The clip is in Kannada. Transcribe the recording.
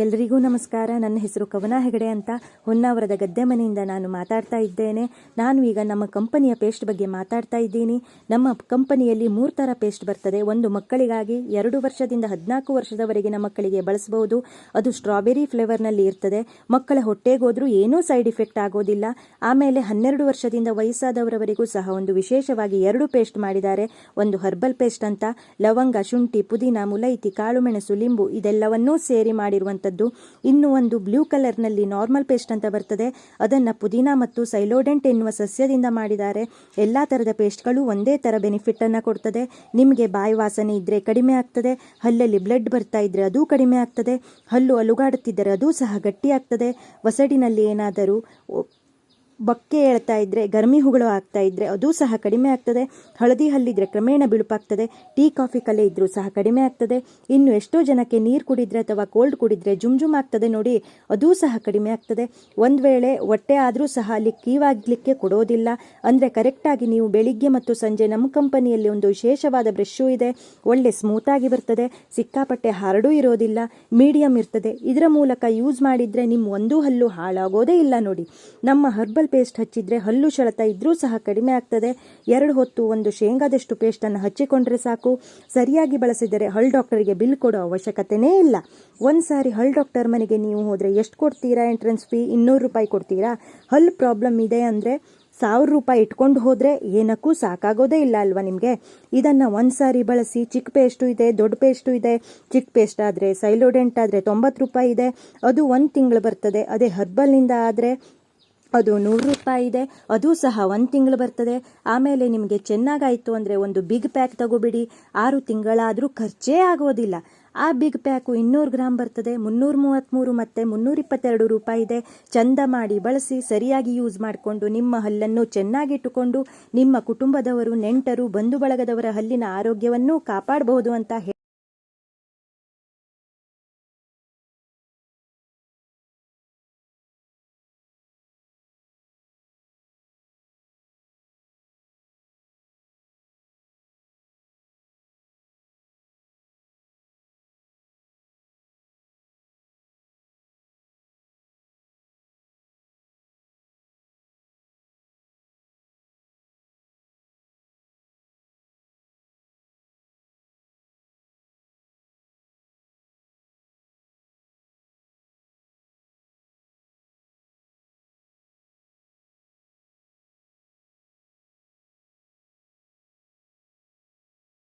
ಎಲ್ರಿಗೂ ನಮಸ್ಕಾರ. ನನ್ನ ಹೆಸರು ಕವನ ಹೆಗಡೆ ಅಂತ ಹೊನ್ನಾವರದ ಗದ್ದೆ ಮನೆಯಿಂದ ನಾನು ಮಾತಾಡ್ತಾ ಇದ್ದೇನೆ. ನಾನು ಈಗ ನಮ್ಮ ಕಂಪನಿಯ ಪೇಸ್ಟ್ ಬಗ್ಗೆ ಮಾತಾಡ್ತಾ ಇದ್ದೀನಿ. ನಮ್ಮ ಕಂಪನಿಯಲ್ಲಿ 3 ಥರ ಪೇಸ್ಟ್ ಬರ್ತದೆ. ಒಂದು ಮಕ್ಕಳಿಗಾಗಿ 2 ವರ್ಷದಿಂದ 14 ವರ್ಷದವರೆಗಿನ ಮಕ್ಕಳಿಗೆ ಬಳಸಬಹುದು. ಅದು ಸ್ಟ್ರಾಬೆರಿ ಫ್ಲೇವರ್ನಲ್ಲಿ ಇರ್ತದೆ. ಮಕ್ಕಳ ಹೊಟ್ಟೆಗೋದ್ರೂ ಏನೂ ಸೈಡ್ ಇಫೆಕ್ಟ್ ಆಗೋದಿಲ್ಲ. ಆಮೇಲೆ 12 ವರ್ಷದಿಂದ ವಯಸ್ಸಾದವರವರೆಗೂ ಸಹ ಒಂದು ವಿಶೇಷವಾಗಿ 2 ಪೇಸ್ಟ್ ಮಾಡಿದ್ದಾರೆ. ಒಂದು ಹರ್ಬಲ್ ಪೇಸ್ಟ್ ಅಂತ ಲವಂಗ, ಶುಂಠಿ, ಪುದೀನ, ಮುಲೈತಿ, ಕಾಳುಮೆಣಸು, ಲಿಂಬು ಇದೆಲ್ಲವನ್ನೂ ಸೇರಿ ಮಾಡಿರುವಂಥದ್ದು. ಇನ್ನು ಒಂದು ಬ್ಲೂ ಕಲರ್ನಲ್ಲಿ ನಾರ್ಮಲ್ ಪೇಸ್ಟ್ ಅಂತ ಬರ್ತದೆ. ಅದನ್ನು ಪುದೀನ ಮತ್ತು ಸೈಲೋಡೆಂಟ್ ಎನ್ನುವ ಸಸ್ಯದಿಂದ ಮಾಡಿದ್ದಾರೆ. ಎಲ್ಲ ಥರದ ಪೇಸ್ಟ್ಗಳು ಒಂದೇ ಥರ ಬೆನಿಫಿಟ್ ಅನ್ನು ಕೊಡ್ತದೆ. ನಿಮಗೆ ಬಾಯಿ ವಾಸನೆ ಇದ್ದರೆ ಕಡಿಮೆ ಆಗ್ತದೆ. ಹಲ್ಲಲ್ಲಿ ಬ್ಲಡ್ ಬರ್ತಾ ಇದ್ದರೆ ಅದು ಕಡಿಮೆ ಆಗ್ತದೆ. ಹಲ್ಲು ಅಲುಗಾಡುತ್ತಿದ್ದರೆ ಅದು ಸಹ ಗಟ್ಟಿ ಆಗ್ತದೆ. ವಸಡಿನಲ್ಲಿ ಏನಾದರೂ ಬಕ್ಕೆ ಏಳ್ತಾ ಇದ್ದರೆ, ಗರ್ಮಿ ಆಗ್ತಾ ಇದ್ದರೆ ಅದು ಸಹ ಕಡಿಮೆ ಆಗ್ತದೆ. ಹಳದಿ ಹಲ್ಲಿದ್ರೆ ಕ್ರಮೇಣ ಬಿಳುಪಾಗ್ತದೆ. ಟೀ ಕಾಫಿ ಕಲೆ ಇದ್ರೂ ಸಹ ಕಡಿಮೆ ಆಗ್ತದೆ. ಇನ್ನು ಎಷ್ಟೋ ಜನಕ್ಕೆ ನೀರು ಕುಡಿದ್ರೆ ಅಥವಾ ಕೋಲ್ಡ್ ಕುಡಿದ್ರೆ ಜುಮ್ ಆಗ್ತದೆ ನೋಡಿ, ಅದೂ ಸಹ ಕಡಿಮೆ ಆಗ್ತದೆ. ಒಂದು ವೇಳೆ ಹೊಟ್ಟೆ ಆದರೂ ಸಹ ಅಲ್ಲಿ ಕೀವಾಗಲಿಕ್ಕೆ ಕೊಡೋದಿಲ್ಲ. ಅಂದರೆ ಕರೆಕ್ಟಾಗಿ ನೀವು ಬೆಳಿಗ್ಗೆ ಮತ್ತು ಸಂಜೆ ನಮ್ಮ ಕಂಪನಿಯಲ್ಲಿ ಒಂದು ವಿಶೇಷವಾದ ಬ್ರಷ್ಷು ಇದೆ. ಒಳ್ಳೆ ಸ್ಮೂತಾಗಿ ಬರ್ತದೆ. ಸಿಕ್ಕಾಪಟ್ಟೆ ಹಾರ್ಡೂ ಇರೋದಿಲ್ಲ, ಮೀಡಿಯಂ ಇರ್ತದೆ. ಇದರ ಮೂಲಕ ಯೂಸ್ ಮಾಡಿದರೆ ನಿಮ್ಮ ಒಂದು ಹಲ್ಲು ಹಾಳಾಗೋದೇ ಇಲ್ಲ ನೋಡಿ. ನಮ್ಮ ಹರ್ಬಲ್ ಪೇಸ್ಟ್ ಹಚ್ಚಿದ್ರೆ ಹಲ್ಲು ಸೆಳೆತ ಇದ್ರೂ ಸಹ ಕಡಿಮೆ ಆಗ್ತದೆ. 2 ಹೊತ್ತು ಒಂದು ಶೇಂಗಾದಷ್ಟು ಪೇಸ್ಟನ್ನು ಹಚ್ಚಿಕೊಂಡ್ರೆ ಸಾಕು. ಸರಿಯಾಗಿ ಬಳಸಿದರೆ ಹಲ್ ಡಾಕ್ಟರ್ಗೆ ಬಿಲ್ ಕೊಡೋ ಅವಶ್ಯಕತೆನೇ ಇಲ್ಲ. ಒಂದು ಸಾರಿ ಹಲ್ ಡಾಕ್ಟರ್ ಮನೆಗೆ ನೀವು ಹೋದರೆ ಎಷ್ಟು ಕೊಡ್ತೀರಾ? ಎಂಟ್ರೆನ್ಸ್ ಫೀ 200 ರೂಪಾಯಿ ಕೊಡ್ತೀರಾ? ಹಲ್ ಪ್ರಾಬ್ಲಮ್ ಇದೆ ಅಂದರೆ 1000 ರೂಪಾಯಿ ಇಟ್ಕೊಂಡು ಹೋದರೆ ಏನಕ್ಕೂ ಸಾಕಾಗೋದೇ ಇಲ್ಲ ಅಲ್ವಾ ನಿಮಗೆ? ಇದನ್ನು ಒಂದು ಸಾರಿ ಬಳಸಿ. ಚಿಕ್ಕ ಪೇಸ್ಟು ಇದೆ, ದೊಡ್ಡ ಪೇಸ್ಟು ಇದೆ. ಚಿಕ್ಕ ಪೇಸ್ಟ್ ಆದರೆ ಸೈಲೋಡೆಂಟ್ ಆದರೆ 90 ರೂಪಾಯಿ ಇದೆ. ಅದು 1 ತಿಂಗಳು ಬರ್ತದೆ. ಅದೇ ಹರ್ಬಲ್ನಿಂದ ಆದರೆ ಅದು 100 ರೂಪಾಯಿ ಇದೆ. ಅದು ಸಹ 1 ತಿಂಗಳು ಬರ್ತದೆ. ಆಮೇಲೆ ನಿಮಗೆ ಚೆನ್ನಾಗಾಯಿತು ಅಂದರೆ ಒಂದು ಬಿಗ್ ಪ್ಯಾಕ್ ತಗೋಬಿಡಿ. 6 ತಿಂಗಳಾದರೂ ಖರ್ಚೇ ಆಗೋದಿಲ್ಲ. ಆ ಬಿಗ್ ಪ್ಯಾಕು 200 ಗ್ರಾಮ್ ಬರ್ತದೆ. 333 ಮತ್ತು 322 ರೂಪಾಯಿ ಇದೆ. ಚಂದ ಮಾಡಿ ಬಳಸಿ. ಸರಿಯಾಗಿ ಯೂಸ್ ಮಾಡಿಕೊಂಡು ನಿಮ್ಮ ಹಲ್ಲನ್ನು ಚೆನ್ನಾಗಿಟ್ಟುಕೊಂಡು ನಿಮ್ಮ ಕುಟುಂಬದವರು, ನೆಂಟರು, ಬಂಧು ಬಳಗದವರ ಹಲ್ಲಿನ ಆರೋಗ್ಯವನ್ನು ಕಾಪಾಡಬಹುದು ಅಂತ